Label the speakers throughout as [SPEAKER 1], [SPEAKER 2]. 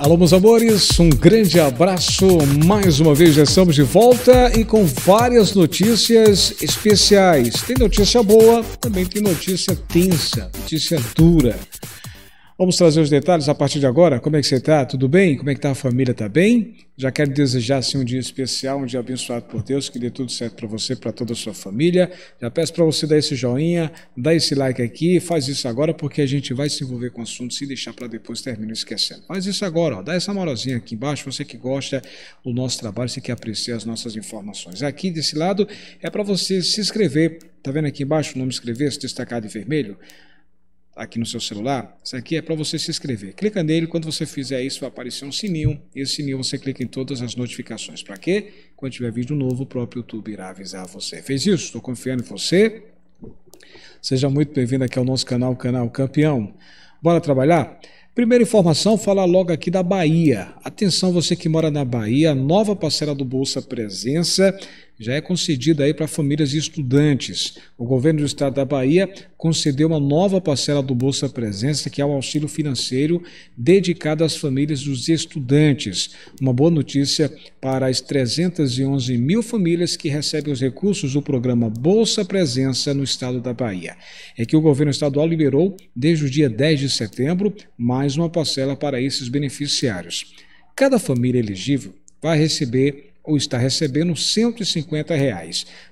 [SPEAKER 1] Alô, meus amores, um grande abraço. Mais uma vez já estamos de volta e com várias notícias especiais. Tem notícia boa, também tem notícia tensa, notícia dura. Vamos trazer os detalhes a partir de agora. Como é que você está? Tudo bem? Como é que está a família? Está bem? Já quero desejar assim, um dia especial, um dia abençoado por Deus, que dê tudo certo para você, para toda a sua família. Já peço para você dar esse joinha, dar esse like aqui, faz isso agora porque a gente vai se envolver com o assunto, se deixar para depois termina esquecendo. Faz isso agora, ó, dá essa moralzinha aqui embaixo, você que gosta do nosso trabalho, você que aprecia as nossas informações. Aqui desse lado é para você se inscrever, tá vendo aqui embaixo o nome inscrever-se destacado em vermelho? Aqui no seu celular, isso aqui é para você se inscrever. Clica nele, quando você fizer isso vai aparecer um sininho, esse sininho você clica em todas as notificações. Para quê? Quando tiver vídeo novo, o próprio YouTube irá avisar você. Fez isso? Estou confiando em você. Seja muito bem-vindo aqui ao nosso canal, Canal Campeão. Bora trabalhar? Primeira informação, falar logo aqui da Bahia. Atenção, você que mora na Bahia, a nova parcela do Bolsa Presença já é concedida aí para famílias e estudantes. O governo do estado da Bahia concedeu uma nova parcela do Bolsa Presença, que é o auxílio financeiro dedicado às famílias dos estudantes. Uma boa notícia para as 311 mil famílias que recebem os recursos do programa Bolsa Presença no estado da Bahia. É que o governo estadual liberou, desde o dia 10 de setembro, mais uma parcela para esses beneficiários. Cada família elegível vai receber ou está recebendo R$ 150.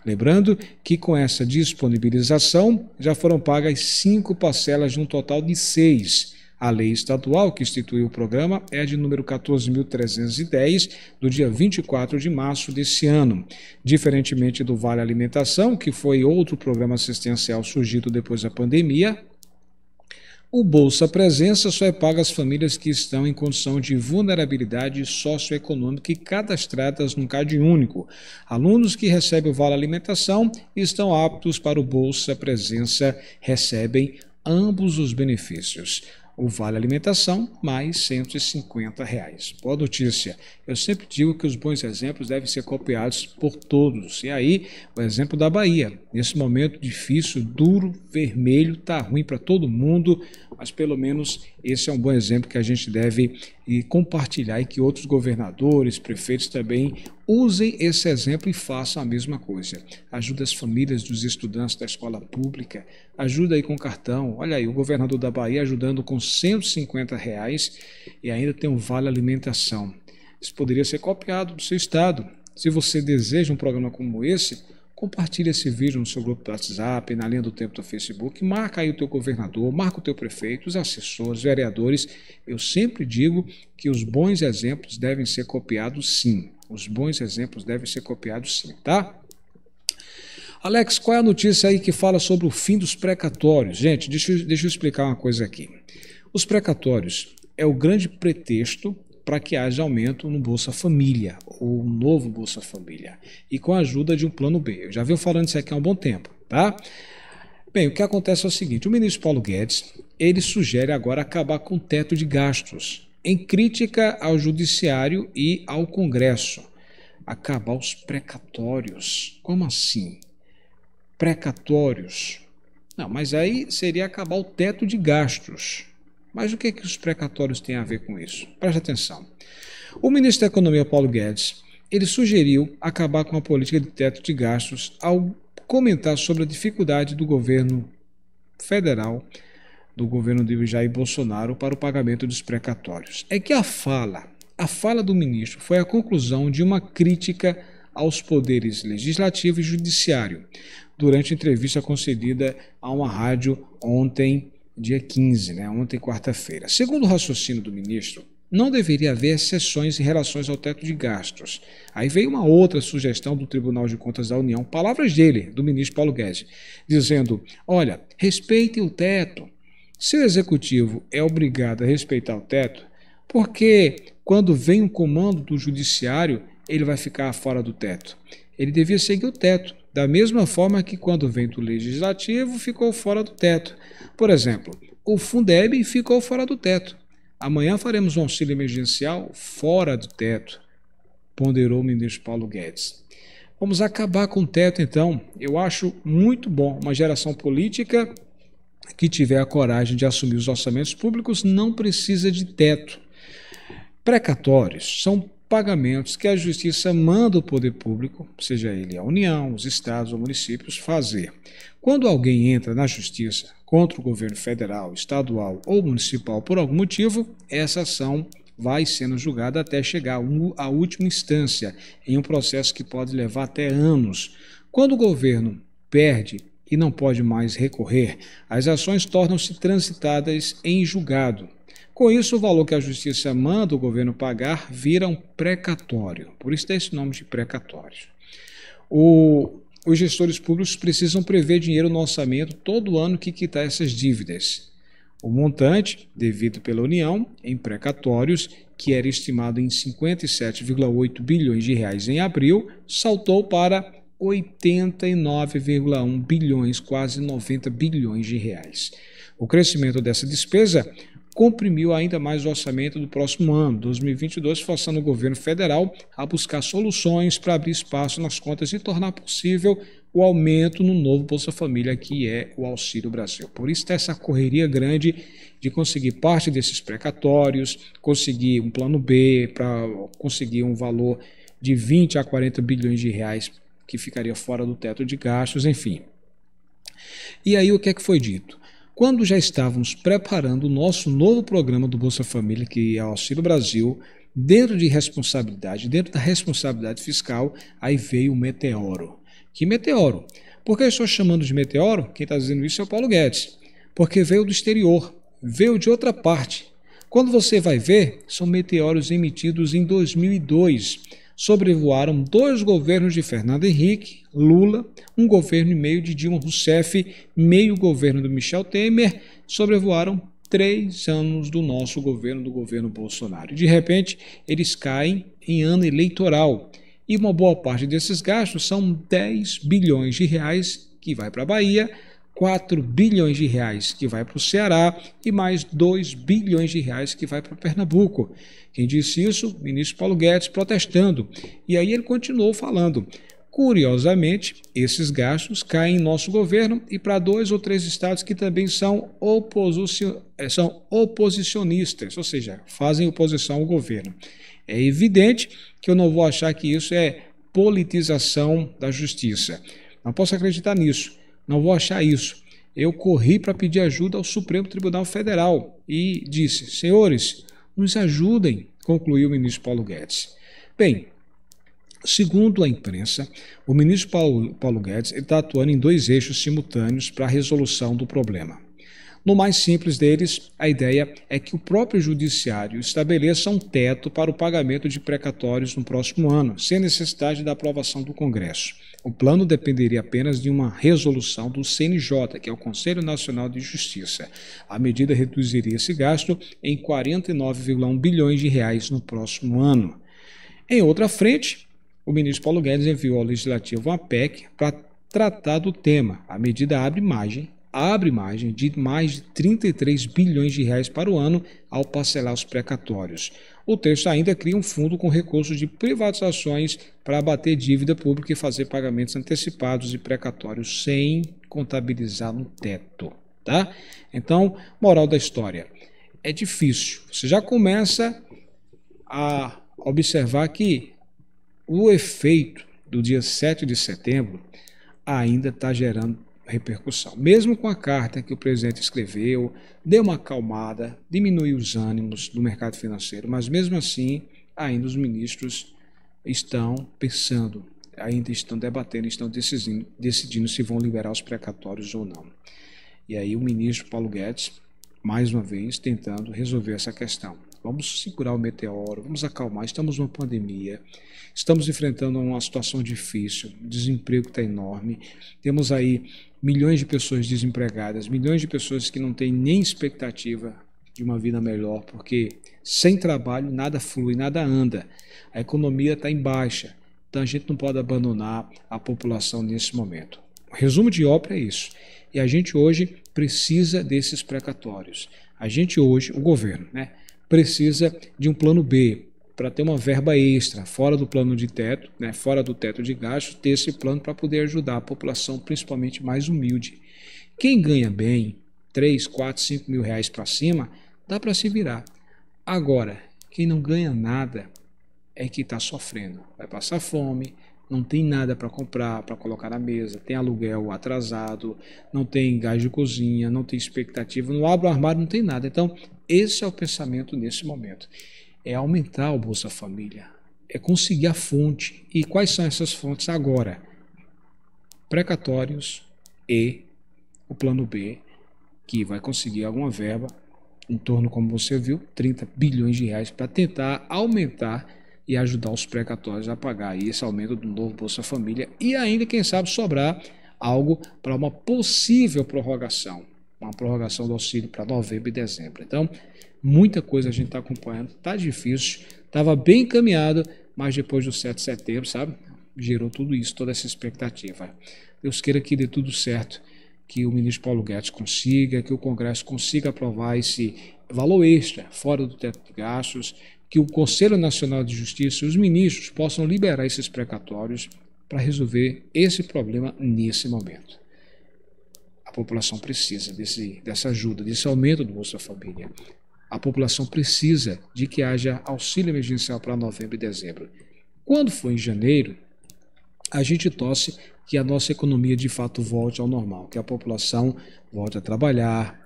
[SPEAKER 1] Lembrando que com essa disponibilização já foram pagas 5 parcelas de um total de 6. A lei estadual que instituiu o programa é a de número 14.310, do dia 24 de março desse ano. Diferentemente do Vale Alimentação, que foi outro programa assistencial surgido depois da pandemia, o Bolsa Presença só é pago às famílias que estão em condição de vulnerabilidade socioeconômica e cadastradas num CAD único. Alunos que recebem o Vale Alimentação e estão aptos para o Bolsa Presença recebem ambos os benefícios. O Vale Alimentação, mais R$ 150. Boa notícia. Eu sempre digo que os bons exemplos devem ser copiados por todos. E aí, o exemplo da Bahia. Nesse momento difícil, duro, vermelho, está ruim para todo mundo, mas pelo menos esse é um bom exemplo que a gente deve compartilhar e que outros governadores, prefeitos também usem esse exemplo e façam a mesma coisa. Ajuda as famílias dos estudantes da escola pública, ajuda aí com cartão. Olha aí, o governador da Bahia ajudando com R$ 150 e ainda tem um Vale Alimentação. Isso poderia ser copiado do seu estado. Se você deseja um programa como esse, compartilhe esse vídeo no seu grupo do WhatsApp, na linha do tempo do Facebook, marca aí o teu governador, marca o teu prefeito, os assessores, vereadores. Eu sempre digo que os bons exemplos devem ser copiados sim. Os bons exemplos devem ser copiados sim, tá? Alex, qual é a notícia aí que fala sobre o fim dos precatórios? Gente, deixa eu explicar uma coisa aqui. Os precatórios é o grande pretexto para que haja aumento no Bolsa Família, ou um novo Bolsa Família, e com a ajuda de um plano B. Eu já venho falando isso aqui há um bom tempo, tá? Bem, o que acontece é o seguinte, o ministro Paulo Guedes, ele sugere agora acabar com o teto de gastos, em crítica ao Judiciário e ao Congresso. Acabar os precatórios. Como assim? Precatórios? Não, mas aí seria acabar o teto de gastos. Mas o que os precatórios têm a ver com isso? Preste atenção. O ministro da Economia, Paulo Guedes, ele sugeriu acabar com a política de teto de gastos ao comentar sobre a dificuldade do governo federal, do governo de Jair Bolsonaro, para o pagamento dos precatórios. É que a fala do ministro foi a conclusão de uma crítica aos poderes legislativo e judiciário, durante a entrevista concedida a uma rádio ontem, dia 15, ontem quarta-feira. Segundo o raciocínio do ministro, não deveria haver exceções em relação ao teto de gastos. Aí veio uma outra sugestão do Tribunal de Contas da União, palavras dele, do ministro Paulo Guedes, dizendo, olha, respeitem o teto. Se o executivo é obrigado a respeitar o teto, porque quando vem um comando do judiciário, ele vai ficar fora do teto. Ele devia seguir o teto, da mesma forma que quando vem do legislativo, ficou fora do teto. Por exemplo, o Fundeb ficou fora do teto. Amanhã faremos um auxílio emergencial fora do teto, ponderou o ministro Paulo Guedes. Vamos acabar com o teto, então. Eu acho muito bom uma geração política que tiver a coragem de assumir os orçamentos públicos não precisa de teto. Precatórios são pagamentos que a Justiça manda o poder público, seja ele a União, os estados ou municípios, fazer. Quando alguém entra na Justiça contra o governo federal, estadual ou municipal por algum motivo, essa ação vai sendo julgada até chegar à última instância, em um processo que pode levar até anos. Quando o governo perde e não pode mais recorrer, as ações tornam-se transitadas em julgado. Com isso, o valor que a Justiça manda o governo pagar vira um precatório. Por isso tem esse nome de precatório. Os gestores públicos precisam prever dinheiro no orçamento todo ano que quitar essas dívidas. O montante, devido pela União, em precatórios, que era estimado em 57,8 bilhões de reais em abril, saltou para 89,1 bilhões, quase 90 bilhões de reais. O crescimento dessa despesa comprimiu ainda mais o orçamento do próximo ano, 2022, forçando o governo federal a buscar soluções para abrir espaço nas contas e tornar possível o aumento no novo Bolsa Família, que é o Auxílio Brasil. Por isso, tem essa correria grande de conseguir parte desses precatórios, conseguir um plano B, para conseguir um valor de 20 a 40 bilhões de reais que ficaria fora do teto de gastos, enfim. E aí, o que é que foi dito? Quando já estávamos preparando o nosso novo programa do Bolsa Família, que é o Auxílio Brasil, dentro da responsabilidade fiscal, aí veio o meteoro. Que meteoro? Por que eu estou chamando de meteoro? Quem está dizendo isso é o Paulo Guedes. Porque veio do exterior, veio de outra parte. Quando você vai ver, são meteoros emitidos em 2002. Sobrevoaram 2 governos de Fernando Henrique, Lula, um governo e meio de Dilma Rousseff, meio governo do Michel Temer, sobrevoaram 3 anos do nosso governo, do governo Bolsonaro. De repente, eles caem em ano eleitoral. E uma boa parte desses gastos são 10 bilhões de reais que vai para a Bahia, 4 bilhões de reais que vai para o Ceará e mais 2 bilhões de reais que vai para Pernambuco. Quem disse isso? O ministro Paulo Guedes protestando. E aí ele continuou falando. Curiosamente, esses gastos caem em nosso governo e para 2 ou 3 estados que também são oposicionistas, ou seja, fazem oposição ao governo. É evidente que eu não vou achar que isso é politização da justiça. Não posso acreditar nisso. Não vou achar isso. Eu corri para pedir ajuda ao Supremo Tribunal Federal e disse, senhores, nos ajudem, concluiu o ministro Paulo Guedes. Bem, segundo a imprensa, o ministro Paulo Guedes está atuando em 2 eixos simultâneos para a resolução do problema. No mais simples deles, a ideia é que o próprio judiciário estabeleça um teto para o pagamento de precatórios no próximo ano, sem necessidade da aprovação do Congresso. O plano dependeria apenas de uma resolução do CNJ, que é o Conselho Nacional de Justiça. A medida reduziria esse gasto em 49,1 bilhões de reais no próximo ano. Em outra frente, o ministro Paulo Guedes enviou ao Legislativo uma PEC para tratar do tema. A medida abre margem de mais de 33 bilhões de reais para o ano ao parcelar os precatórios. O texto ainda cria um fundo com recursos de privatizações para abater dívida pública e fazer pagamentos antecipados e precatórios sem contabilizar no teto. Tá? Então, moral da história, é difícil. Você já começa a observar que o efeito do dia 7 de setembro ainda está gerando repercussão. Mesmo com a carta que o presidente escreveu, deu uma acalmada, diminuiu os ânimos do mercado financeiro, mas mesmo assim, ainda os ministros estão pensando, ainda estão debatendo, estão decidindo se vão liberar os precatórios ou não. E aí o ministro Paulo Guedes, mais uma vez, tentando resolver essa questão. Vamos segurar o meteoro, vamos acalmar, estamos numa pandemia, estamos enfrentando uma situação difícil, o desemprego está enorme, temos aí milhões de pessoas desempregadas, milhões de pessoas que não têm nem expectativa de uma vida melhor, porque sem trabalho nada flui, nada anda, a economia está em baixa, então a gente não pode abandonar a população nesse momento. O resumo de ópera é isso, e a gente hoje precisa desses precatórios, a gente hoje, o governo, precisa de um plano B, para ter uma verba extra, fora do plano de teto, fora do teto de gastos, ter esse plano para poder ajudar a população, principalmente mais humilde. Quem ganha bem, 3, 4, 5 mil reais para cima, dá para se virar. Agora, Quem não ganha nada é que está sofrendo. Vai passar fome, não tem nada para comprar, para colocar na mesa, tem aluguel atrasado, não tem gás de cozinha, não tem expectativa, não abre o armário, não tem nada. Então, esse é o pensamento nesse momento. É aumentar o Bolsa Família, é conseguir a fonte. E quais são essas fontes agora? Precatórios e o plano B, que vai conseguir alguma verba, em torno, como você viu, 30 bilhões de reais, para tentar aumentar e ajudar os precatórios a pagar aí esse aumento do novo Bolsa Família e ainda, quem sabe, sobrar algo para uma possível prorrogação, uma prorrogação do auxílio para novembro e dezembro. Então, muita coisa a gente está acompanhando, está difícil, estava bem encaminhado, mas depois do 7 de setembro, sabe, gerou tudo isso, toda essa expectativa. Deus queira que dê tudo certo, que o ministro Paulo Guedes consiga, que o Congresso consiga aprovar esse valor extra, fora do teto de gastos, que o Conselho Nacional de Justiça e os ministros possam liberar esses precatórios para resolver esse problema nesse momento. A população precisa dessa ajuda, desse aumento do Bolsa Família. A população precisa de que haja auxílio emergencial para novembro e dezembro. Quando for em janeiro, a gente torce que a nossa economia de fato volte ao normal, que a população volte a trabalhar,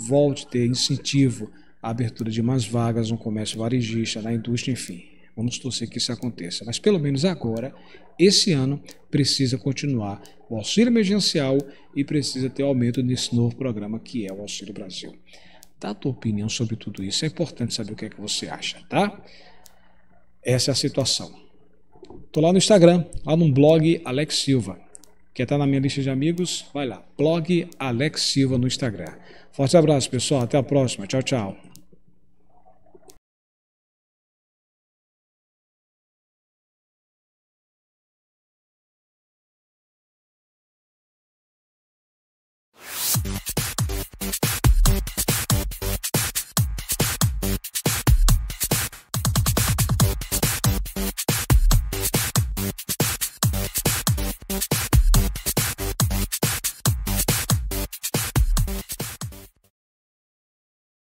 [SPEAKER 1] volte a ter incentivo à abertura de mais vagas no comércio varejista, na indústria, enfim. Vamos torcer que isso aconteça. Mas pelo menos agora, esse ano, precisa continuar o auxílio emergencial e precisa ter aumento nesse novo programa que é o Auxílio Brasil. Dá a tua opinião sobre tudo isso, é importante saber o que é que você acha, tá? Essa é a situação. Estou lá no Instagram, lá no blog Alex Silva. Quer estar na minha lista de amigos? Vai lá, blog Alex Silva no Instagram. Forte abraço, pessoal. Até a próxima. Tchau, tchau.